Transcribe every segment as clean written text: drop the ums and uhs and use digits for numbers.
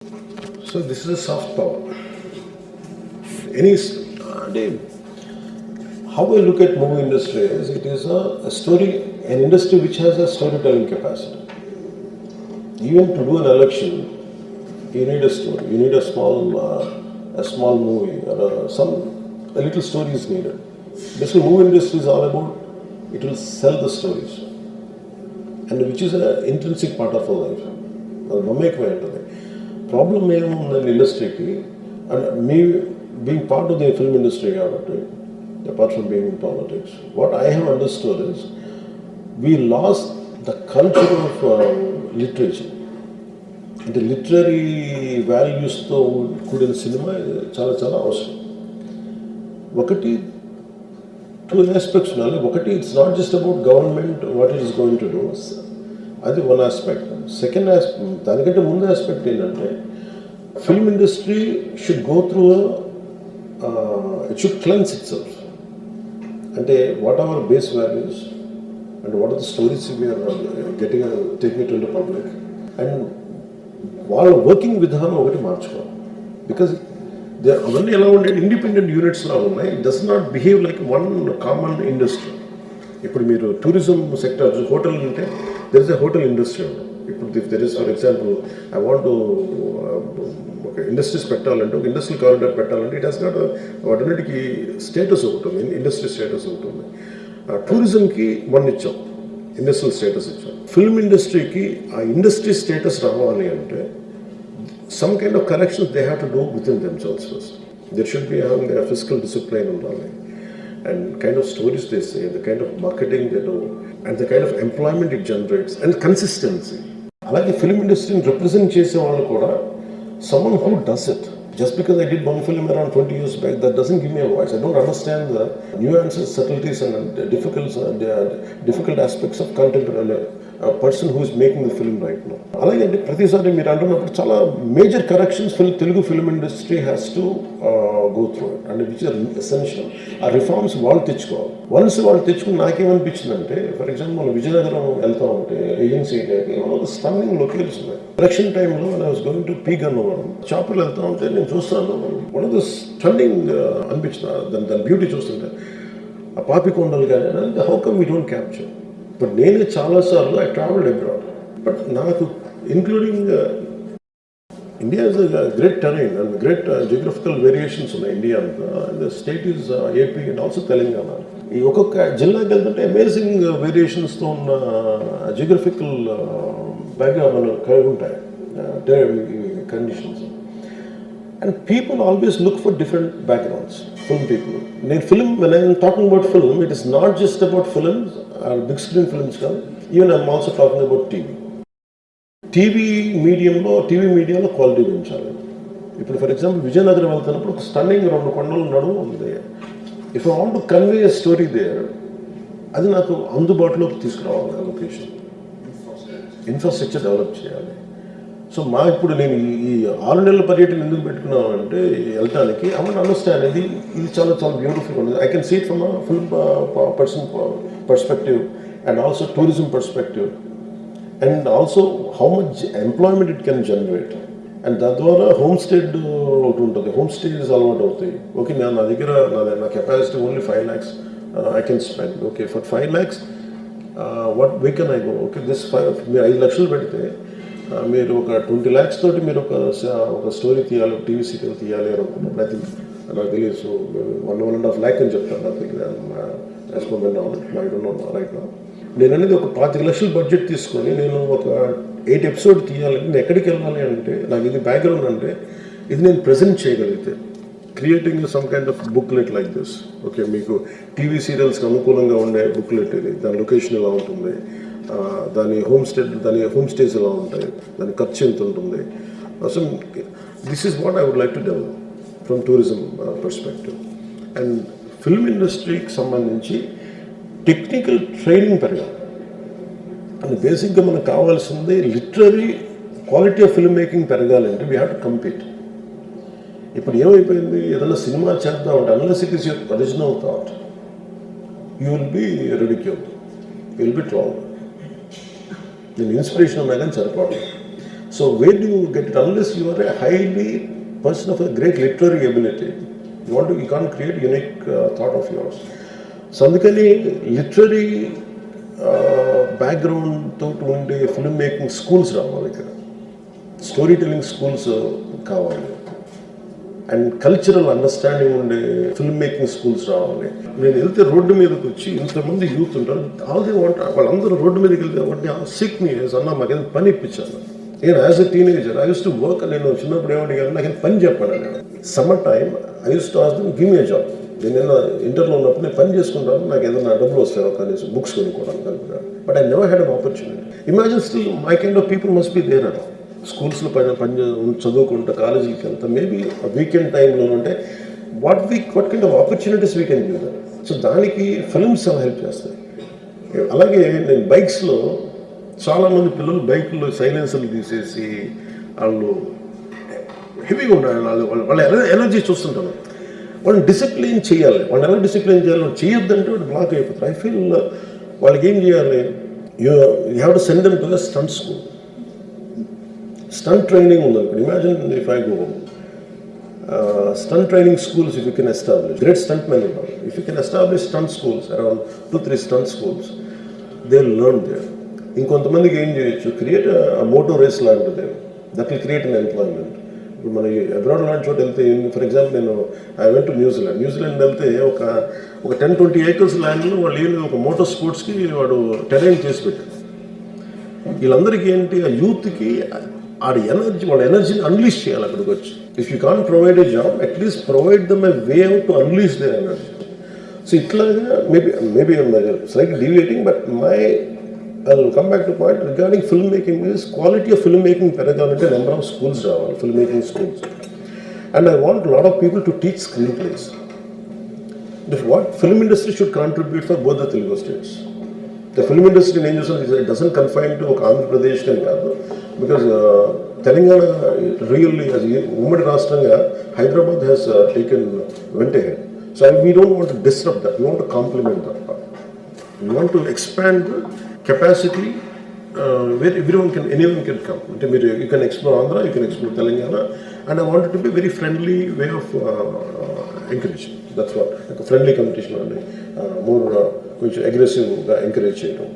So this is a soft power. Any how I look at movie industry is it is a story, an industry which has a storytelling capacity. Even to do an election, you need a story. You need a small movie or a little story is needed. Basically, movie industry is all about it will sell the stories, and which is an intrinsic part of our life. నమ్మకమే ఉంటుంది. Problem ఏముందండి ఇండస్ట్రీకి, and me being part of the film industry కాబట్టి, apart from being in politics, what I have understood is we lost the culture of literature. The literary valuesతో కూడిన cinema చాలా చాలా అవసరం. ఒకటి టూ ఆస్పెక్ట్స్ ఉండాలి. ఒకటి it's not just about government what it is going to do, అది one aspect. Second aspect, దానికంటే ముందు ఆస్పెక్ట్ ఏంటంటే film industry should go through it should cleanse itself. అంటే what our base values and what are the stories we're getting taking it to public, and వాళ్ళ working విధానం ఒకటి మార్చుకోవాలి. Because అవన్నీ ఎలా ఉండే ఇండిపెండెంట్ యూనిట్స్లా ఉన్నాయి. It does not behave like one common industry. ఇప్పుడు మీరు టూరిజం సెక్టర్, హోటల్ అంటే there is a hotel industry. ఇప్పుడు if there is for example I want to ఒక ఇండస్ట్రీస్ పెట్టాలంటే, ఒక ఇండస్ట్రియల్ కారిడార్ పెట్టాలంటే ఇట్ హాస్ గాట్ వాటన్నిటికి స్టేటస్ ఉంటుంది, ఇండస్ట్రీ స్టేటస్ ఉంటుంది. టూరిజంకి వన్ ఇచ్చాం, ఇండస్ట్రియల్ స్టేటస్ ఇచ్చాం. ఫిల్మ్ ఇండస్ట్రీకి ఆ ఇండస్ట్రీ స్టేటస్ రావాలి అంటే some kind of corrections they have to do within themselves first. There should be a fiscal discipline undaali, and kind of stories they say, the kind of marketing they do, and the kind of employment it generates, and consistency. Alage film industry represent chese vallu kuda someone who does it. Just because I did one film around 20 years back, that doesn't give me a voice. I don't understand the nuances, subtleties, and difficult aspects of content and a person who is making the film right now. అలాగే అంటే ప్రతిసారి మీరు అంటున్నప్పుడు చాలా major corrections Telugu film industry has to go through it, and which are essential. ఆ reforms వాళ్ళు తెచ్చుకోవాలి. Once వాళ్ళు తెచ్చుకుని నాకేమనిపించిందంటే, ఫర్ ఎగ్జాంపుల్ మనం విజయనగరం వెళ్తా ఉంటే ఏజెన్సీ ఏరియాకి స్టన్నింగ్ లొకేషన్స్ ఉన్నాయి. ఎలక్షన్ టైంలో I was going to P Gannavaram చాపర్లు వెళ్తా ఉంటే నేను చూస్తాను, వన్ ఆఫ్ ద స్టన్నింగ్ అనిపించింది దాని బ్యూటీ చూస్తుంటే. ఆ పాపికొండలు కానీ how come we don't capture. But నేను చాలాసార్లు ఐ ట్రావెల్డ్ అబ్రాడ్, బట్ నాకు including India is great terrain and great geographical variations ఉన్నాయి ఇండియా అంతా. And the state is AP and also Telangana. ఈ ఒక్కొక్క జిల్లాకి వెళ్తుంటే అమేజింగ్ వేరియేషన్స్తో ఉన్న జియోగ్రఫికల్ బ్యాక్గ్రౌండ్ మనకు కలిగి ఉంటాయి conditions. And people always look for different backgrounds, film people. When I am talking about film, it is not just about films or big screen films. Even I am also talking about TV. TV మీడియంలో quality పెంచాలి. ఇప్పుడు for example Vizianagaram వెళ్తున్నప్పుడు ఒక stunning 2 కొండల నడుము ఉంది. If I want to convey a story there, అది నాకు అందుబాటులోకి తీసుకురావాలి. లొకేషన్ ఇన్ఫ్రాస్ట్రక్చర్ డెవలప్ చేయాలి. సో ఇప్పుడు నేను ఈ 6 నెలల పర్యటన ఎందుకు పెట్టుకున్నాను అంటే, వెళ్ళటానికి ఐ వాంట్ అండర్స్టాండ్ ఇది చాలా చాలా బ్యూటిఫుల్ ఉంది. I can see it from film person perspective and also tourism perspective, and also how much employment it can generate. And దాని ద్వారా హోమ్ స్టేడ్ ఒకటి ఉంటుంది, హోమ్ స్టేస్ అలవాటు అవుతాయి. ఓకే, నా దగ్గర నా capacity only 5 lakhs I can spend. Okay, for 5 lakhs what way can I go? Okay, మీరు 5 లక్షలు పెడితే మీరు ఒక 20 lakhs తోటి మీరు ఒక స్టోరీ తీయాలి, టీవీ సీరియల్ తీయాలి అని అనుకున్నప్పుడు ఐ థింక్ నాకు తెలియదు. సో 1.5 lakh అని చెప్తాను. నాకు రైట్ నా నేను అనేది ఒక 25 లక్షలు బడ్జెట్ తీసుకొని నేను ఒక 8 ఎపిసోడ్ తీయాలని, నేను ఎక్కడికి వెళ్ళాలి అంటే, నాకు ఇది బ్యాక్గ్రౌండ్ అంటే ఇది నేను ప్రజెంట్ చేయగలిగితే, creating some kind of booklet like this. Okay, మీకు టీవీ సీరియల్స్కి అనుకూలంగా ఉండే బుక్లెట్ ఇది, దాని లొకేషన్ ఎలా ఉంటుంది, దాని హోమ్ స్టేస్ ఎలా ఉంటాయి, దాని ఖర్చు ఎంత ఉంటుంది. So this is what I would like to develop from tourism perspective. And film ఇండస్ట్రీకి సంబంధించి టెక్నికల్ ట్రైనింగ్ పెరగాలి. అండ్ బేసిక్గా మనకు కావాల్సింది literary quality of film making పెరగాలంటే వీ హ్యావ్ టు కంపీట్. ఇప్పుడు ఏమైపోయింది, ఏదైనా సినిమా చేద్దామంటే unless it is your original thought, you will be ridiculed, you will be trolled. నేను ఇన్స్పిరేషన్ ఉన్నా కానీ సరిపోవడం. So where do you get it? Unless you are a highly person of a great literary ability, you can't create unique thought of yours. So అందుకని literary బ్యాక్గ్రౌండ్తో ఉండే film making schools రావాలి ఇక్కడ, story telling schools కావాలి, and cultural understanding ఉండే film making schools రావాలి. నేను వెళ్తే road మీదకి వచ్చి ఇంతమంది యూత్ ఉంటారు, ఆల్ దే వాంట్, వాళ్ళందరూ రోడ్డు మీదకి వెళ్తే వాటిని సిక్ మీ అన్న మాకు ఏదైనా పని ఇప్పించాను. నేను as a teenager I use to work. నేను చిన్నప్పుడు ఏమడిగాను, నాకు పని చెప్పాను. నేను summer time I use to ask them give me a job. నేను ఇంటర్లో ఉన్నప్పుడు నేను పని చేసుకుంటాను, నాకు ఏదైనా డబ్బులు వస్తాయో కనీసం బుక్స్ కొనుక్కోవడానికి అనుకున్నాను. But I never had an opportunity. Imagine still my kind of people must be there at స్కూల్స్లో చదువుకుంటా, కాలేజీకి వెళ్తా, మేబీ వీకెండ్ టైంలో ఉంటే what kind of opportunities we can give them. So దానికి ఫిల్మ్స్ హెల్ప్ చేస్తాయి. అలాగే నేను బైక్స్లో చాలామంది పిల్లలు బైకుల్లో సైలెన్సర్లు తీసేసి వాళ్ళు హెవీగా ఉండాలి, వాళ్ళ ఎనర్జీ చూస్తుంటాను. వాళ్ళని డిసిప్లిన్ చేయాలి. వాళ్ళని ఎలా డిసిప్లిన్ చేయాలి? వాళ్ళు చేయొద్దంటే వాడు బ్లాక్ అయిపోతారు. ఐ ఫీల్ వాళ్ళకి ఏం చేయాలి, you have to send them to the stunt school. Stunt training ఉందనుకోండి. Imagine if I go stunt training schools, if you can establish, great stuntmen and all, if you can establish stunt schools, around 2-3 stunt schools, they'll learn there. ఇంకొంతమందికి ఏం చేయొచ్చు, create Moto race లాంటిది, that will create an employment. ఇప్పుడు మన abroad లాంటి చోట వెళ్తే, for example నేను ఐ వెంట్ టు న్యూజిలాండ్ వెళ్తే ఒక 10-20 acres ల్యాండ్లో వాళ్ళు ఏమి ఒక మోటో స్పోర్ట్స్కి వాడు టెరైన్ చేసి పెట్టారు. వీళ్ళందరికీ ఏంటి, ఆ యూత్కి వాళ్ళ ఎనర్జీని అన్లీష్ చేయాలి అక్కడికి వచ్చి. If you can't provide a job, at least provide them a way out to unleash their energy. So ఇట్లాగా maybe slightly deviating, but I will come back to point regarding filmmaking is quality of filmmaking పెరగాలంటే number of schools రావాలి, filmmaking schools. And I want a lot of people to teach screenplays. What film industry should contribute for both the Telugu states. The film industry in India it doesn't confine to Andhra Pradesh and Kaadu, because Telangana really, as Ummadi Rashtranga, Hyderabad has went ahead. So we don't want to disrupt that. We want to complement that part. We want to expand capacity where anyone can come. You can explore Andhra, you can explore Telangana, and I want it to be a very friendly way of encouraging. That's what, like a friendly competition only, more aggressive encourage cheyadam.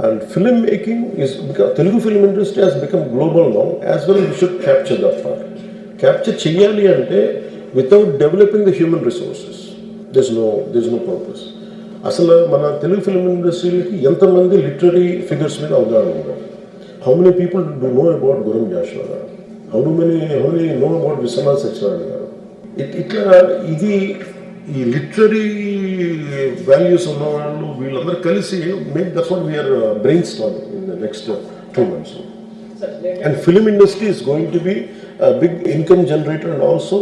And filmmaking is, because Telugu film industry has become global now, as well we should capture that part. Capture cheyali ante without developing the human resources, there's no purpose. అసలు మన Telugu film ఇండస్ట్రీకి ఎంతమంది literary figures మీద అవగాహన ఉన్నారు? How many people do know about Gurram Jashuva garu? How many know about Vishwanath Satyanarayana garu? ఇట్లా ఇది ఈ లిటరరీ వాల్యూస్ ఉన్న వాళ్ళు వీళ్ళందరూ కలిసి make that's what we're brainstorming in the next 2 months. And film industry is going to be a big income generator and also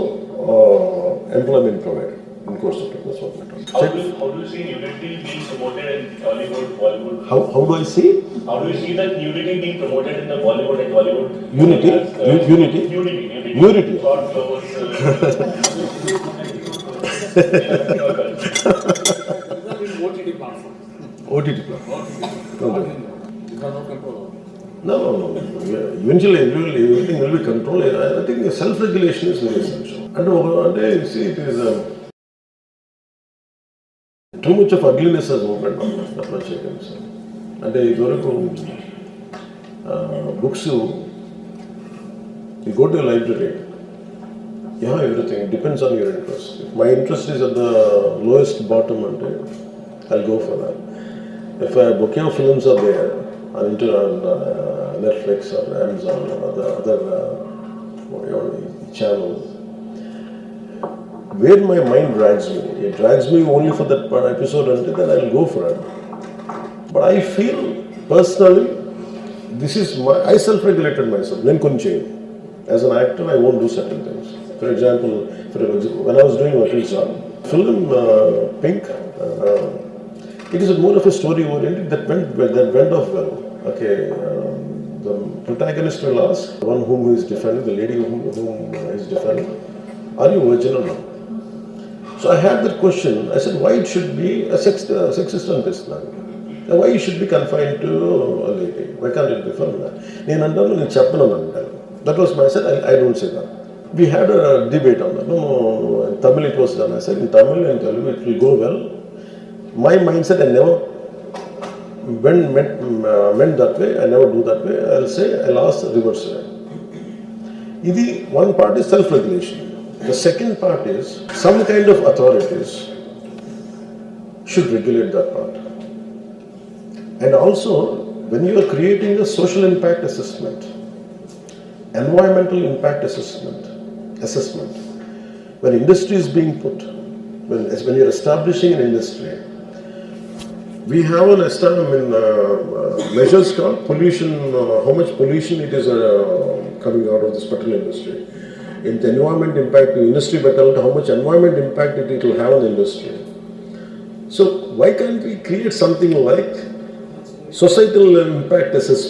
employment provider in course of time. That's what we're talking. How do you see nudity being promoted in Tollywood, Bollywood? How do I see? How do you see that nudity being promoted in the Bollywood and Tollywood? Unity? Unity? Nudity. Short flowers. OTT platform. OTT platform. No. Eventually, everything will be controlled. I think self-regulation is very essential. And you see, it is too much of ugliness has opened up. That's what I can say. And books, you go to a library, you have everything. It depends on your interest. If my interest is at the lowest bottom, I'll go for that. If a bouquet of films are there on Netflix or Amazon or other channels, where my mind drags me, it drags me only for that episode, and then I'll go for it. But I feel personally, I self-regulated myself. As an actor, I won't do certain things. For example, when I was doing Teasers, film Pink, it is more of a story oriented that went off well. Okay, the protagonist will ask the one whom he is defending, the lady whom he is defending, are you virgin or not? So I had that question. I said, why it should be a sexist on this land? Why you should be confined to a lady? Why can't it be from that? That was my said. I don't say that. We had a debate on that. No, in Tamil it was done. I said in Tamil and Telugu it will go well. My mindset, I never went that way. I never do that way. I'll ask the reverse way. One part is self-regulation. The second part is some kind of authorities should regulate that part. And also, when you are creating a social impact assessment, environmental impact assessment, when industry is being put, when you're establishing an industry, we have measures called pollution, how much pollution it is coming out of this particular industry. In the environment impact, the industry better, how much environment impact it will have on the industry. So why can't we create something like societal impact assessment?